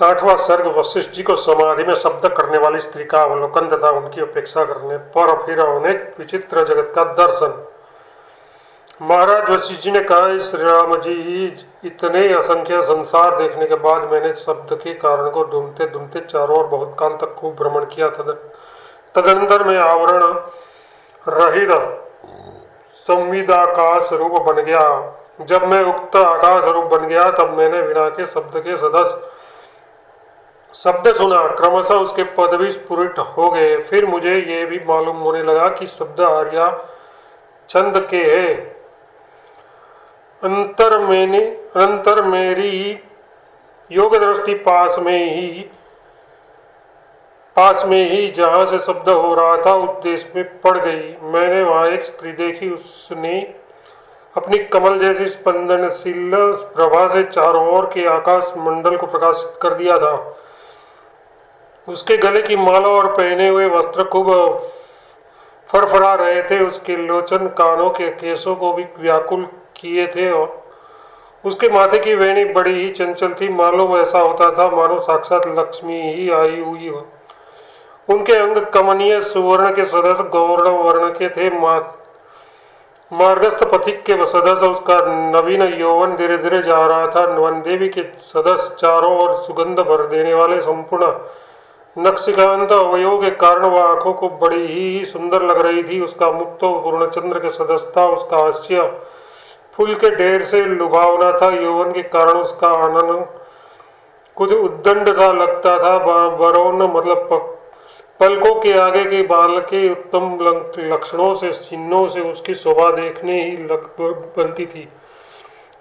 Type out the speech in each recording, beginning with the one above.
60वां सर्ग वशिष्ठ जी को समाधि में शब्द करने वाली स्त्री का अवलोकन तथा उनकी अपेक्षा करने पर फिर अनेक विचित्र जगत का दर्शन। महाराज वशिष्ठ जी ने कहा, श्री राम जी, इतने असंख्य संसार देखने के बाद मैंने शब्द के कारण को ढूंढते ढूंढते चारों ओर बहुत काल तक खूब भ्रमण किया। तदनंतर मैं आवरण रहित संविदाकाश रूप बन गया। जब मैं उक्त आकाश रूप बन गया तब मैंने विना के सदस्य शब्द सुना। क्रमशः उसके पद भी स्फुरित हो गए। फिर मुझे ये भी मालूम होने लगा कि शब्द आर्या छंद के है। अंतर मेरी योग दृष्टि पास में ही जहाँ से शब्द हो रहा था उस देश में पड़ गई। मैंने वहाँ एक स्त्री देखी। उसने अपनी कमल जैसी स्पंदनशील प्रभा से चारों ओर के आकाश मंडल को प्रकाशित कर दिया था। उसके गले की माला और पहने हुए वस्त्र खूब फरफरा रहे थे। उसके लोचन कानों के केसों को भी व्याकुल किए थे और उसके माथे की वेणी बड़ी ही चंचल थी। मालूम ऐसा होता था मानो साक्षात लक्ष्मी ही आई हुई हो। उनके अंग कमनीय सुवर्ण के सदस्य गौर्ण वर्ण के थे। मार्गस्थ पथिक के सदस्य उसका नवीन यौवन धीरे धीरे जा रहा था। वनदेवी के सदस्य चारों ओर सुगंध भर देने वाले संपूर्ण नक्शिकांत अवयवों के कारण वह आंखों को बड़ी ही सुंदर लग रही थी। उसका मुख तो पूर्णचंद्र के सदस्य था। उसका हास्य फूल के ढेर से लुभावना था। यौवन के कारण उसका आनंद कुछ उद्दंड सा लगता था। बरौन मतलब पलकों के आगे के बाल के उत्तम लक्षणों से चिन्हों से उसकी शोभा देखने ही बनती थी,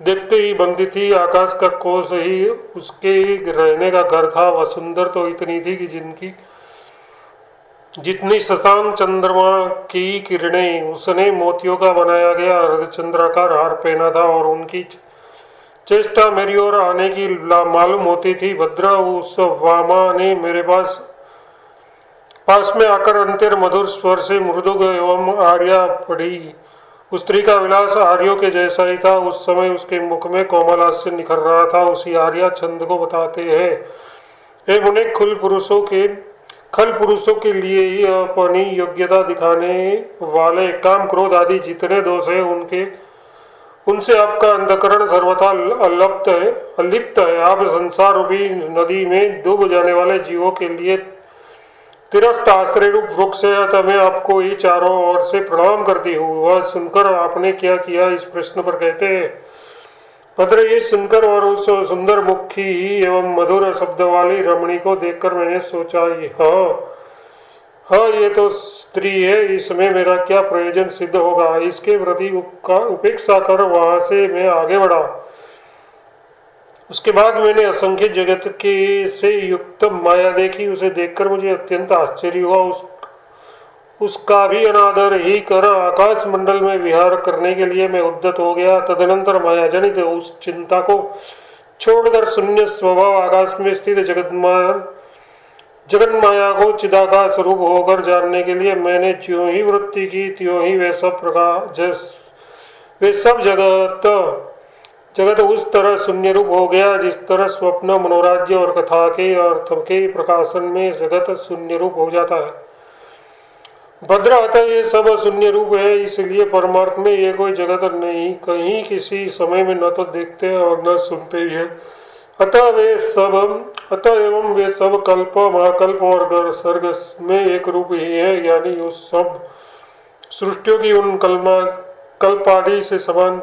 देखते ही बनती थी। आकाश का कोष ही उसके रहने का घर था। वह सुंदर तो इतनी थी कि जितनी शशांक चंद्रमा की किरणें, उसने मोतियों का बनाया गया अर्धचंद्राकार हार पहना था और उनकी चेष्टा मेरी ओर आने की मालूम होती थी। भद्रा उस वामा ने मेरे पास में आकर अंतर मधुर स्वर से मृदुग एवं आर्या पढ़ी। उस स्त्री का विलास आर्यों के जैसा ही था। उस समय उसके मुख में कोमल हास्य निखर रहा था। उसी आर्या छंद को बताते हैं। हे मुने, खल पुरुषों के लिए ही अपनी योग्यता दिखाने वाले काम क्रोध आदि जितने दोष हैं उनसे आपका अंतःकरण सर्वथा अलिप्त है। आप संसार रूपी नदी में डूब जाने वाले जीवों के लिए तिरस्त आश्रय रूप वृक्ष है। अतः मैं आपको ही चारों ओर से प्रणाम करती हूँ। वह सुनकर आपने क्या किया, इस प्रश्न पर कहते हैं, भद्र, ये सुनकर और उस सुंदर मुखी एवं मधुर शब्द वाली रमणी को देखकर मैंने सोचा, हाँ, ये तो स्त्री है, इसमें मेरा क्या प्रयोजन सिद्ध होगा। इसके प्रति उपेक्षा कर वहां से मैं आगे बढ़ा। उसके बाद मैंने असंख्य जगत के से युक्त माया देखी। उसे देखकर मुझे अत्यंत आश्चर्य हुआ। उसका भी अनादर ही कर आकाश मंडल में विहार करने के लिए मैं उद्यत हो गया। तदनंतर माया जनित उस चिंता को छोड़कर शून्य स्वभाव आकाश में स्थित जगन माया को चिदाकाश स्वरूप होकर जानने के लिए मैंने ज्यों ही वृत्ति की त्यों ही वे सब जगत उस तरह शून्य रूप हो गया जिस तरह स्वप्न, मनोराज्य और कथा के अर्थ के प्रकाशन में जगत शून्य रूप हो जाता है। भद्र, अतः ये सब शून्य रूप है, इसलिए परमार्थ में ये कोई जगत नहीं, कहीं किसी समय में न तो देखते और न सुनते ही है। अतः एवं वे सब कल्प, महाकल्प और सर्ग में एक रूप ही है, यानी उस सब सृष्टियों की उन कल्पादि से समान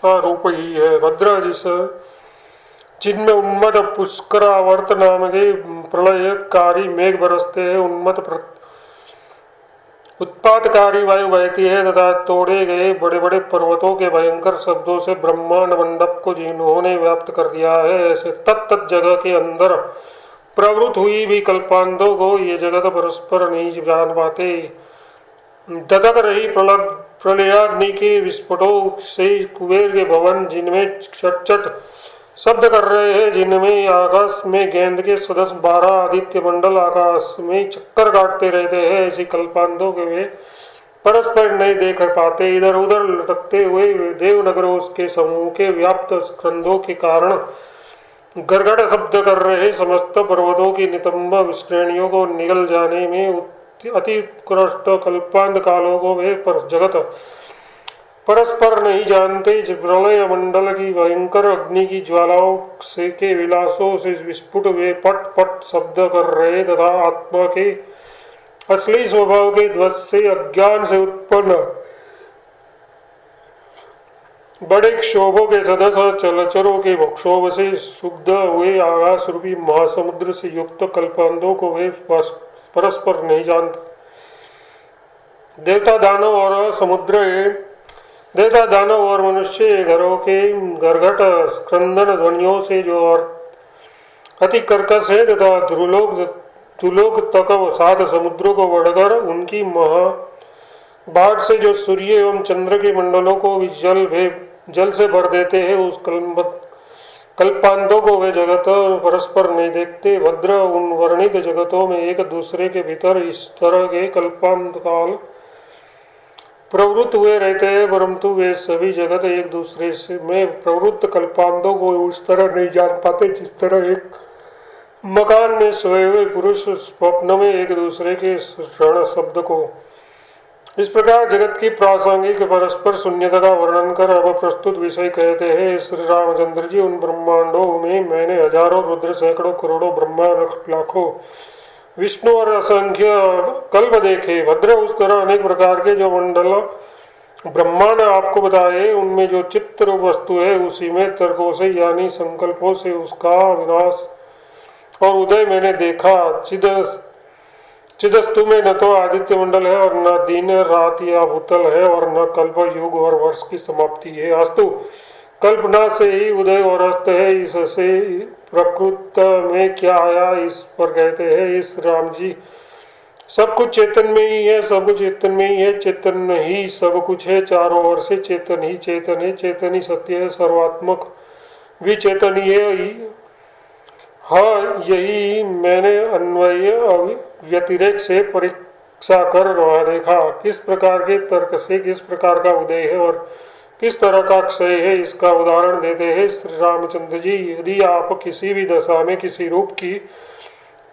रूप ही है। भद्र, जिनमें उन्मत्त पुष्करावर्त नाम के प्रलयकारी मेघ बरसते हैं, उत्पातकारी वायु बहती है तथा तोड़े गए बड़े बड़े पर्वतों के भयंकर शब्दों से ब्रह्मांड मंडप को जिन्होंने व्याप्त कर दिया है, ऐसे तत्त जगह के अंदर प्रवृत्त हुई भी कल्पांतों को ये जगत परस्पर नहीं जान पाते। ददक रही प्रलयाग्नि के विस्फोटों से कुबेर के भवन जिनमें चट शब्द कर रहे हैं, जिनमें आकाश में गेंद के सदस्य 12 आदित्य मंडल आकाश में चक्कर काटते रहते हैं, ऐसी कल्पांतों के वे परस्पर नहीं देख पाते। इधर उधर लटकते हुए देवनगरों के समूह के व्याप्त स्कंधों के कारण गरगट शब्द कर रहे समस्त पर्वतों की नितंब श्रेणियों को निगल जाने में अति उत्कृष्ट कल्पांत कालों को वे पर जगत परस्पर नहीं जानते। प्रलय मंडल की भयंकर अग्नि की ज्वालाओं से के विलासों से विस्फुट वे पट पट शब्द कर रहे तथा आत्मा के असली स्वभाव के ध्वज से अज्ञान से उत्पन्न बड़े क्षोभों के सदस्य चलचरों के क्षोभ से शुद्ध हुए आकाश रूपी महासमुद्र से युक्त कल्पांतों को वे परस्पर नहीं जानते। देवता दानव और मनुष्य घरों के गरगट क्रंदन ध्वनियों से जो अति कर्कश है तथा दुलोक तक सात समुद्रों को बढ़कर उनकी बाढ़ से जो सूर्य एवं चंद्र के मंडलों को भी जल से भर देते हैं, उस कल्पांतों को वे जगत परस्पर नहीं देखते। भद्र उन वर्णित जगतों में एक दूसरे के भीतर इस तरह के कल्पांत काल प्रवृत्त हुए रहते हैं, परंतु वे सभी जगत एक दूसरे से में प्रवृत्त कल्पांतों को उस तरह नहीं जान पाते जिस तरह एक मकान में सोए हुए पुरुष स्वप्न में एक दूसरे के ऋण शब्द को। इस प्रकार जगत की प्रासंगिक परस्पर शून्यता का वर्णन कर अब प्रस्तुत विषय कहते हैं। श्री रामचंद्र जी, उन ब्रह्मांडों में मैंने हजारों रुद्र सैकड़ों करोड़ों ब्रह्मा लाखों विष्णु और असंख्य कल्प देखे। भद्र उस तरह अनेक प्रकार के जो मंडल ब्रह्मांड आपको बताए, उनमें जो चित्त रूप वस्तु है उसी में तर्कों से यानी संकल्पों से उसका विनाश और उदय मैंने देखा। चिदस्तु में न तो आदित्य मंडल है और न दिन रात या भूतल है और न कल्प युग और वर्ष की समाप्ति है। अस्तु कल्पना से ही उदय और अस्त है, इससे प्रकृत में क्या आया इस पर कहते हैं। इस राम जी, सब कुछ चेतन में ही है, सब कुछ चेतन में ही है, चेतन ही सब कुछ है, चारों ओर से चेतन ही चेतन है, चेतन ही सत्य है, सर्वात्मक भी चेतन ही है। हाँ, यही मैंने अन्वय व्यतिरेक से परीक्षा कर वहाँ देखा। किस प्रकार के तर्क से किस प्रकार का उदय है और किस तरह का क्षय है, इसका उदाहरण देते हैं श्री रामचंद्र जी। यदि आप किसी भी दशा में किसी रूप की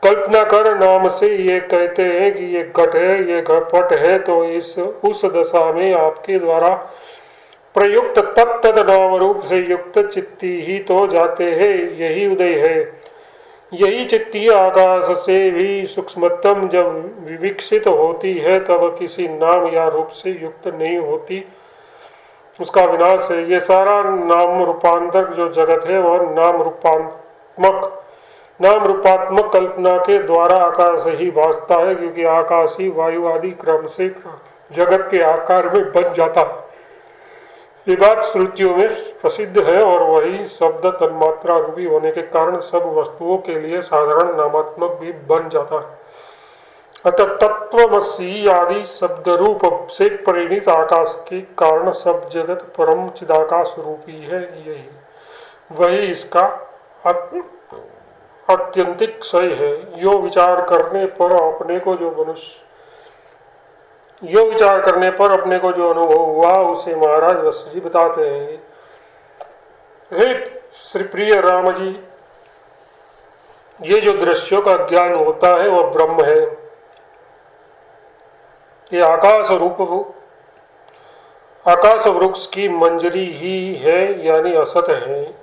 कल्पना कर नाम से ये कहते हैं कि ये घट है, ये पट है, तो उस दशा में आपके द्वारा प्रयुक्त तत्त नाम रूप से युक्त चित्ती ही तो जाते हैं। यही उदय है। यही चित्ती आकाश से भी सूक्ष्मतम जब विकसित होती है तब किसी नाम या रूप से युक्त नहीं होती, उसका विनाश है। ये सारा नाम रूपांतर जो जगत है वह नाम रूपात्मक कल्पना के द्वारा आकाश ही भासता है, क्योंकि आकाश ही वायु आदि क्रम से जगत के आकार में बन जाता है। ये बात श्रुतियों में प्रसिद्ध है और वही शब्द तन्मात्रा रूपी होने के कारण सब वस्तुओं के लिए साधारण नामात्मक भी बन जाता है। अतः तत्वमसि आदि शब्द रूप से परिणित आकाश के कारण सब जगत परम चिदाकाश रूपी है। यही वही इसका आत्यंतिक क्षय है। यो विचार करने पर अपने को जो अनुभव हुआ उसे महाराज वशिष्ठ जी बताते हैं। हे श्री प्रिय राम जी, ये जो दृश्यों का ज्ञान होता है वह ब्रह्म है। ये आकाश वृक्ष की मंजरी ही है, यानी असत है।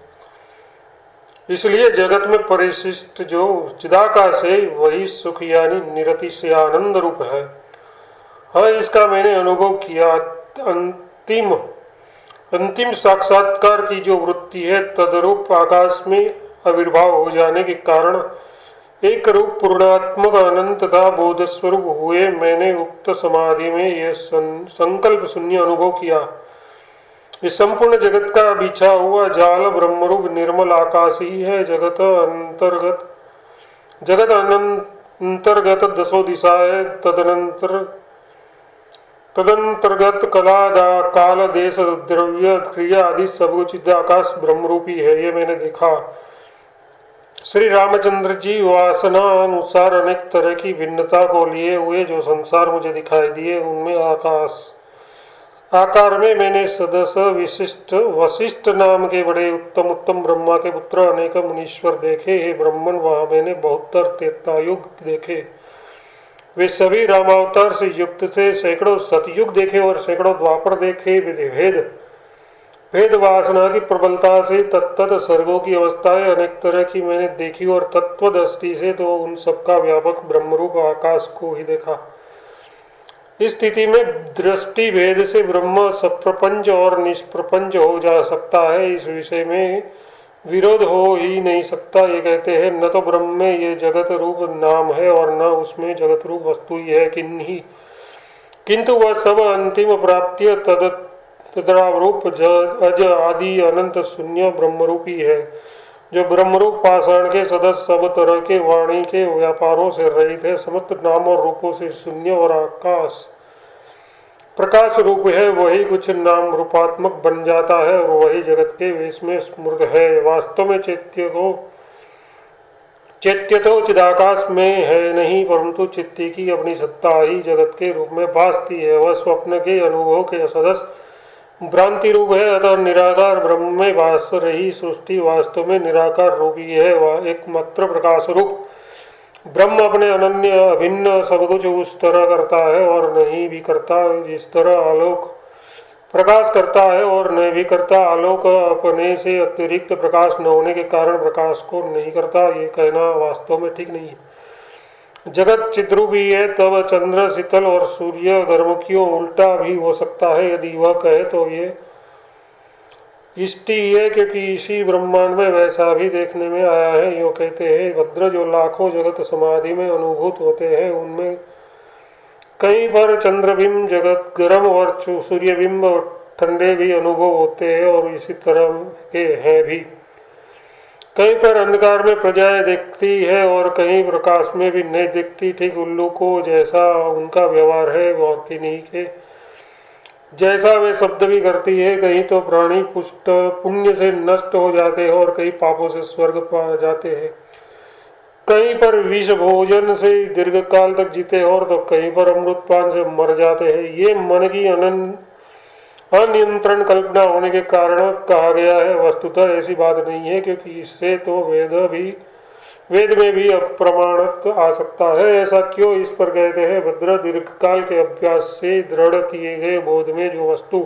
इसलिए जगत में परिशिष्ट जो चिदाकाश है वही सुख यानी निरति से आनंद रूप है। हाँ, इसका मैंने अनुभव किया। अंतिम साक्षात्कार की जो वृत्ति है तदरूप आकाश में आविर्भाव हो जाने के कारण एक रूप पूर्णात्मक अनंत तथा बोध स्वरूप हुए मैंने उक्त समाधि में यह संकल्प शून्य अनुभव किया। इस संपूर्ण जगत का बिछा हुआ जाल ब्रह्मरूप निर्मल आकाश ही है। जगत अंतर्गत दसों दिशाएं, तदंतर्गत कला काल देश द्रव्य क्रिया आदि सब कुछ आकाश ब्रह्मरूपी है। ये मैंने देखा। श्री रामचंद्र जी वासना अनुसार अनेक तरह की भिन्नता को लिए हुए जो संसार मुझे दिखाई दिए, उनमें आकार में मैंने सदस्य विशिष्ट वशिष्ठ नाम के बड़े उत्तम उत्तम ब्रह्मा के पुत्र अनेक मुनीश्वर देखे। हे ब्रह्मन, वहाँ मैंने 72 त्रेतायुग देखे। वे सभी रामावतार से युक्त थे। सैकड़ों सतयुग देखे और सैकड़ों द्वापर देखे। भेद भेद वासना की प्रबलता से तत्त सर्गों की अवस्थाएं अनेक तरह की मैंने देखी और तत्व दृष्टि से तो उन सबका व्यापक ब्रह्मरूप आकाश को ही देखा। इस स्थिति में दृष्टि भेद से ब्रह्म सप्रपंच और निष्प्रपंच हो जा सकता है, इस विषय में विरोध हो ही नहीं सकता। ये कहते हैं न तो ब्रह्म में ये जगत रूप नाम है और न उसमें जगत रूप वस्तु ही है, किंतु वह सब अंतिम प्राप्ति तद्रावरूप अज आदि अनंत शून्य ब्रह्मरूपी है, जो ब्रह्मरूप पाषाण के सदस्य सब तरह के वाणी के व्यापारों से रहित है, समस्त नाम और रूपों से शून्य और आकाश प्रकाश रूप है। वही कुछ नाम रूपात्मक बन जाता है और वही जगत के वेश में स्मृत है। वास्तव में चैत्य तो चिदाकाश में है नहीं, परंतु चित्ती की अपनी सत्ता ही जगत के रूप में भासती है। वह स्वप्न के अनुभव के सदस्य भ्रांति रूप है, अतः निराकार ब्रह्म में भास रही सृष्टि वास्तव में निराकार रूपी है। वह एकमात्र प्रकाश रूप ब्रह्म अपने अनन्य अभिन्न सब कुछ उस तरह करता है और नहीं भी करता जिस तरह आलोक प्रकाश करता है और नहीं भी करता। आलोक अपने से अतिरिक्त प्रकाश न होने के कारण प्रकाश को नहीं करता, ये कहना वास्तव में ठीक नहीं है। जगत चिद्रूपी है, तब चंद्र शीतल और सूर्य गर्म क्यों उल्टा भी हो सकता है। यदि वह कहे तो ये इष्टि है, क्योंकि इसी ब्रह्मांड में वैसा भी देखने में आया है। यो कहते हैं भद्र, जो लाखों जगत समाधि में अनुभूत होते हैं उनमें कहीं पर चंद्रबिंब जगत गर्म और सूर्यबिंब ठंडे भी अनुभव होते हैं और इसी तरह के हैं भी। कहीं पर अंधकार में प्रजाएं दिखती है और कहीं प्रकाश में भी नहीं दिखती। ठीक उल्लू को जैसा उनका व्यवहार है और किन्हीं के जैसा वे शब्द भी करती है। कहीं तो प्राणी पुष्ट पुण्य से नष्ट हो जाते हैं और कहीं पापों से स्वर्ग पा जाते हैं। कहीं पर विष भोजन से दीर्घ काल तक जीते हैं और तो कहीं पर अमृतपान से मर जाते हैं। ये मन की अनियंत्रण कल्पना होने के कारण कहा गया है। वस्तुतः ऐसी बात नहीं है, क्योंकि इससे तो वेद में भी अप्रमाणत्व आ सकता है। ऐसा क्यों, इस पर कहते हैं भद्र, दीर्घकाल के अभ्यास से दृढ़ किए गए बोध में जो वस्तु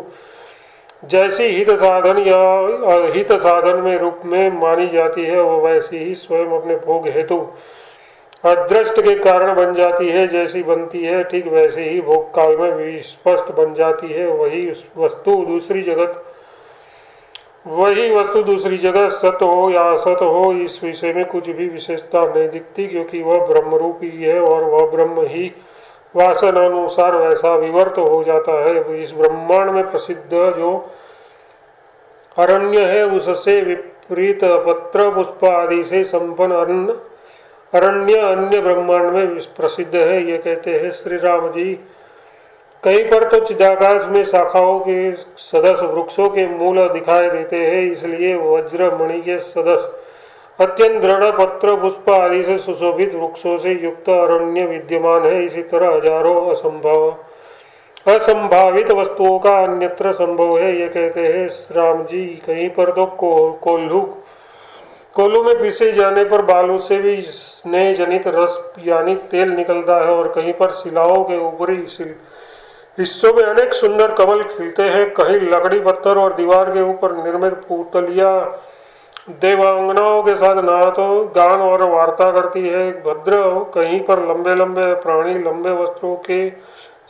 जैसी हित साधन या अहित साधन में रूप में मानी जाती है, वह वैसी ही स्वयं अपने भोग हेतु अदृष्ट के कारण बन जाती है। जैसी बनती है ठीक वैसे ही भोग काल में भी स्पष्ट बन जाती है। वही वस्तु दूसरी जगह सत हो या असत हो, इस विषय में कुछ भी विशेषता नहीं दिखती, क्योंकि वह ब्रह्मरूप ही है और वह ब्रह्म ही वासनानुसार वैसा विवर्त हो जाता है। इस ब्रह्मांड में प्रसिद्ध जो अरण्य है, उससे विपरीत पत्र पुष्प आदि से संपन्न अरण्य अन्य ब्रह्मांड में प्रसिद्ध है। ये कहते हैं श्री राम जी। कहीं पर तो चिदाकाश में शाखाओं के सदस्य वृक्षों के मूल दिखाई देते हैं, इसलिए वज्र मणि के सदस्य अत्यंत दृढ़ पत्र पुष्प आदि से सुशोभित वृक्षों से युक्त अरण्य विद्यमान है। इसी तरह हजारों असंभावित वस्तुओं का अन्यत्र संभव है। ये कहते हैं राम जी। कहीं पर तो कोल्हू में पीसे जाने पर बालू से भी स्नेह जनित रस यानी तेल निकलता है और कहीं पर शिलाओं के ऊपरी हिस्सों में अनेक सुंदर कमल खिलते हैं। कहीं लकड़ी पत्थर और दीवार के ऊपर निर्मित पुतलियां देवांगनाओं के साथ नातो गान और वार्ता करती है। भद्र, कहीं पर लंबे लंबे प्राणी लंबे वस्त्रों के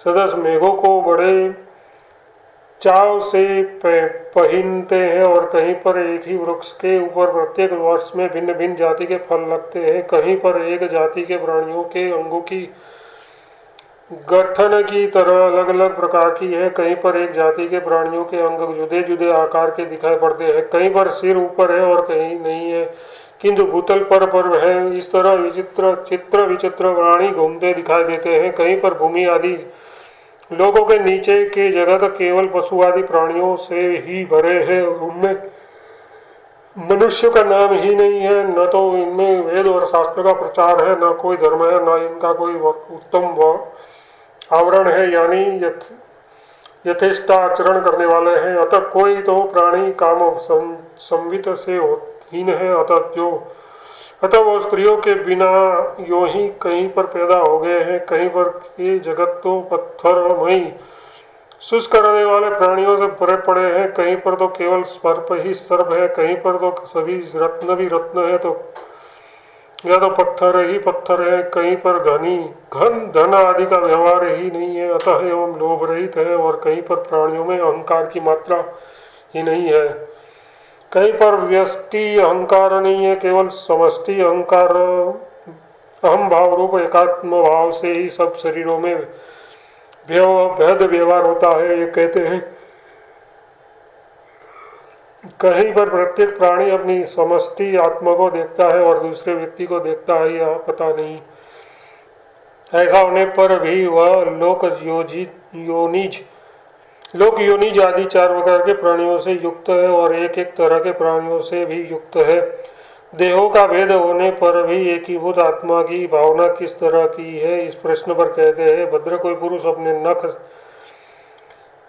सदस्य मेघों को बड़े चाव से पहनते हैं और कहीं पर एक ही वृक्ष के ऊपर प्रत्येक वर्ष में भिन्न भिन्न जाति के फल लगते हैं। कहीं पर एक जाति के प्राणियों के अंगों की गठन की तरह अलग अलग प्रकार की है। कहीं पर एक जाति के प्राणियों के अंग जुदे जुदे आकार के दिखाई पड़ते हैं। कहीं पर सिर ऊपर है और कहीं नहीं है, किंतु भूतल पर है। इस तरह विचित्र प्राणी घूमते दिखाई देते हैं। कहीं पर भूमि आदि लोगों के नीचे के जगत केवल पशु आदि प्राणियों से ही भरे हैं। उनमें मनुष्य का नाम ही नहीं है। न तो इनमें वेद और शास्त्र का प्रचार है, न कोई धर्म है, न इनका कोई उत्तम आवरण है। यानी यथेष्ट आचरण करने वाले हैं। अतः कोई तो प्राणी काम संवित से हीन है, अतः वो स्त्रियों के बिना यो ही कहीं पर पैदा हो गए हैं। कहीं पर ये जगत तो पत्थरमयी शुष्क करने वाले प्राणियों से भरे पड़े हैं, कहीं पर तो केवल सर्प ही सर्प है, कहीं पर तो सभी रत्न भी रत्न है, तो या तो पत्थर ही पत्थर है, कहीं पर घन धन आदि का व्यवहार ही नहीं है। अतः एवं लोभ रहित है। और कहीं पर प्राणियों में अहंकार की मात्रा ही नहीं है, कहीं पर व्यष्टि अहंकार नहीं है, केवल समष्टि अहंकार अहम भाव रूप एकात्म भाव से ही सब शरीरों में भेद व्यवहार होता है। ये कहते हैं कहीं पर प्रत्येक प्राणी अपनी समष्टि आत्मा को देखता है और दूसरे व्यक्ति को देखता है, यह पता नहीं। ऐसा होने पर भी वह लोक योनिज आदि 4 प्रकार के प्राणियों से युक्त है और एक एक तरह के प्राणियों से भी युक्त है। देहों का भेद होने पर भी एकीभूत आत्मा की भावना किस तरह की है, इस प्रश्न पर कहते हैं भद्र कोई पुरुष अपने नख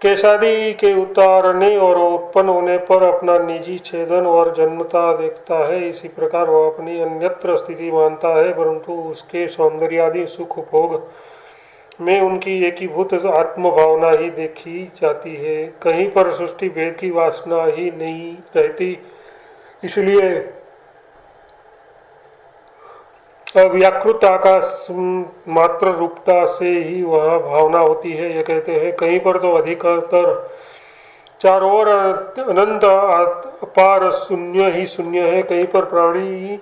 केशादि के उतारने और उत्पन्न होने पर अपना निजी छेदन और जन्मता देखता है, इसी प्रकार वह अपनी अन्यत्र स्थिति मानता है, परंतु उसके सौंदर्यादि सुख भोग में उनकी एकीभूत आत्म भावना ही देखी जाती है। कहीं पर सृष्टि भेद की वासना ही नहीं रहती, इसलिए अव्याकृत आकाश मात्र रूपता से ही वह भावना होती है। ये कहते हैं कहीं पर तो अधिकतर चारों ओर अनंत अपार शून्य ही शून्य है, कहीं पर प्राणी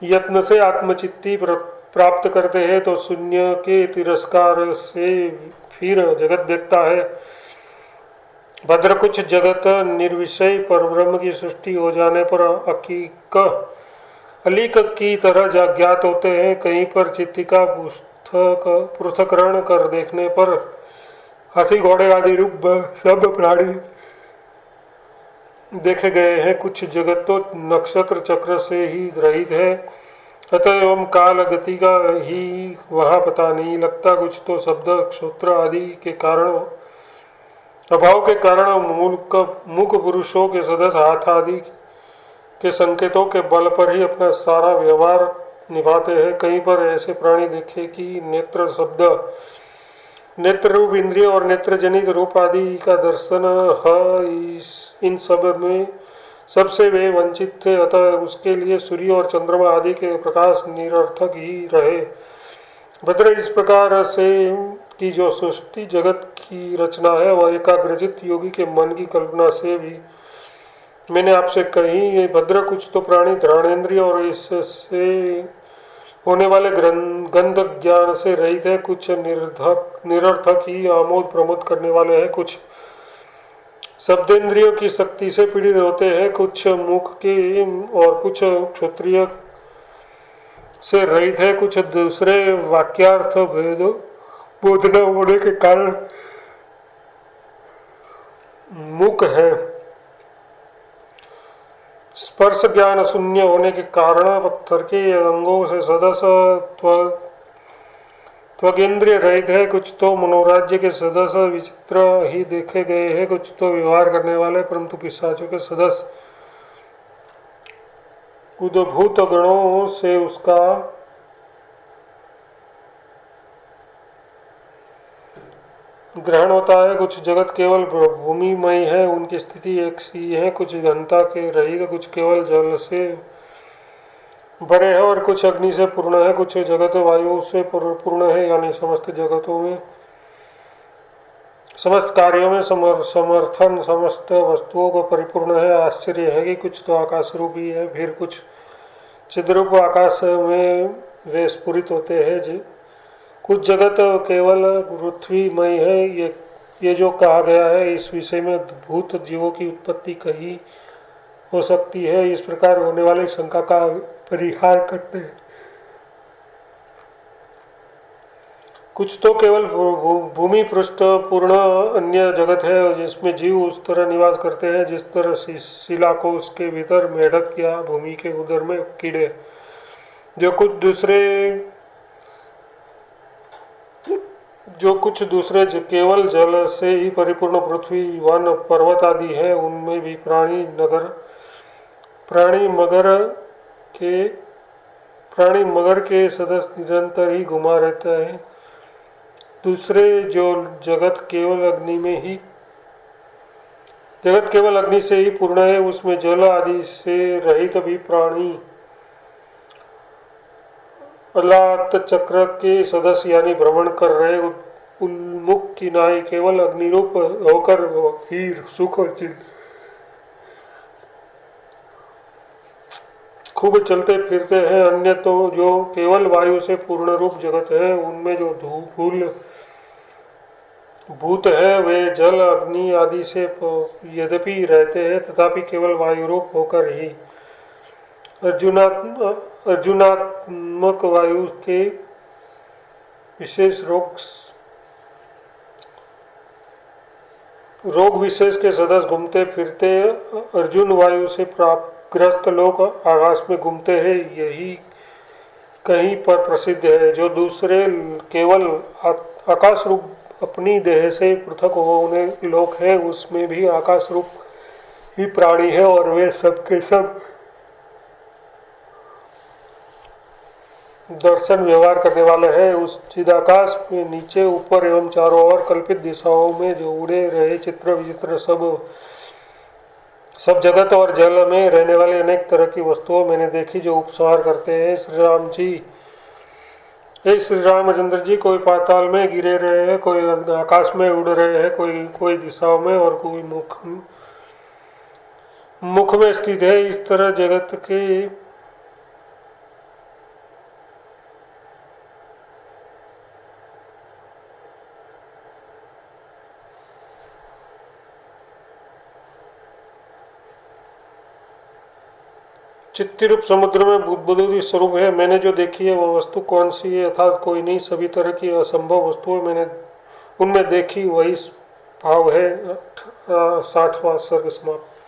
यत्न से आत्मचित्ती प्राप्त करते हैं तो शून्य के तिरस्कार से फिर जगत देखता है। भद्र कुछ जगत निर्विषय परब्रह्म की सृष्टि हो जाने पर अलीक की तरह ज्ञात होते हैं, कहीं पर चित्त का पृथक्करण कर देखने पर हाथी घोड़े आदि रूप सब प्राणी देखे गए हैं। कुछ जगत तो नक्षत्र चक्र से ही रहित है, अतः एवं काल गति का ही वहाँ पता नहीं लगता। कुछ तो शब्द क्षोत्र आदि के कारण अभाव के कारण मूक पुरुषों के सदस्य हाथ आदि के संकेतों के बल पर ही अपना सारा व्यवहार निभाते हैं। कहीं पर ऐसे प्राणी देखे कि नेत्र शब्द नेत्र रूप इंद्रिय और नेत्र जनित रूप आदि का दर्शन है, इन सब में सबसे वे वंचित थे, अतः उसके लिए सूर्य और चंद्रमा आदि के प्रकाश निरर्थक ही रहे। भद्र इस प्रकार से कि जो सृष्टि जगत की रचना है वह एकाग्रचित योगी के मन की कल्पना से भी मैंने आपसे कही। भद्र कुछ तो प्राणी घ्राणेन्द्रिय और इससे होने वाले गंध ज्ञान से रहित है, कुछ निरर्थक ही आमोद प्रमोद करने वाले हैं, कुछ शब्देंद्रियों की शक्ति से पीड़ित होते हैं, कुछ मुख के और कुछ क्षत्रिय से रहित है, कुछ दूसरे वाक्यार्थ भेद बोध न होने के कारण मुख है, स्पर्श ज्ञान शून्य होने के कारण पत्थर के अंगों से सदस्य त्वगेंद्रिय रहित है, कुछ तो मनोराज्य के सदस्य विचित्र ही देखे गए हैं, कुछ तो व्यवहार करने वाले परंतु पिशाचों के सदस्य उद्भूत गणों से उसका ग्रहण होता है। कुछ जगत केवल भूमिमय है, उनकी स्थिति एक सी है, कुछ घनता के रहित, कुछ केवल जल से भरे है और कुछ अग्नि से पूर्ण है, कुछ जगत वायु से पूर्ण है, यानी समस्त जगतों में समस्त कार्यों में समर्थन समस्त वस्तुओं को परिपूर्ण है। आश्चर्य है कि कुछ तो आकाश रूपी है, फिर कुछ चिद्रूप आकाश में वे स्फुरित होते हैं, कुछ जगत केवल पृथ्वीमय है। ये जो कहा गया है इस विषय में भूत जीवों की उत्पत्ति कही हो सकती है, इस प्रकार होने वाली शंका का परिहार करते हैं। कुछ तो केवल भूमि पृष्ठ पूर्ण अन्य जगत है जिसमें जीव उस तरह निवास करते हैं जिस तरह शिला को उसके भीतर मेढक या भूमि के उदर में कीड़े, जो जो कुछ दूसरे केवल जल से ही परिपूर्ण पृथ्वी, वन, पर्वत आदि है, उनमें भी के प्राणी मगर के सदस्य निरंतर ही घुमा रहता है। दूसरे जो जगत केवल अग्नि से ही पूर्ण है, उसमें जल आदि से रहित भी प्राणी अलात चक्र के सदस्य यानी भ्रमण कर रहे उन्मुख की नाई केवल अग्निरूप होकर ही सुख और चिंत खूब चलते फिरते हैं। अन्य तो जो केवल वायु से पूर्ण रूप जगत है, उनमें जो धूल भूत है, वे जल अग्नि आदि से यद्यपि रहते हैं, तथापि केवल वायु रूप होकर ही अर्जुनात्मक वायु के विशेष रोग विशेष के सदस्य घूमते फिरते अर्जुन वायु से ग्रस्त लोग आकाश में घूमते हैं, यही कहीं पर प्रसिद्ध है। जो दूसरे केवल आकाश रूप अपनी देह से पृथक होने लोग हैं, उसमें भी आकाश रूप ही प्राणी है, और वे सब के सब दर्शन व्यवहार करने वाले हैं। उस चिदाकाश में नीचे ऊपर एवं चारों ओर कल्पित दिशाओं में जो उड़े रहे चित्र विचित्र सब जगत और जल में रहने वाली अनेक तरह की वस्तुओं मैंने देखी, जो उपसंहार करते हैं। श्री राम जी, हे श्री रामचंद्र जी, कोई पाताल में गिरे रहे हैं, कोई आकाश में उड़ रहे हैं, कोई दिशाओं में, और कोई मुख में स्थित है। इस तरह जगत के चित्तरूप समुद्र में बुद्धि स्वरूप है। मैंने जो देखी है वह वस्तु कौन सी है, अर्थात कोई नहीं, सभी तरह की असंभव वस्तुएं मैंने उनमें देखी, वही भाव है। 60वां सर्ग समाप्त।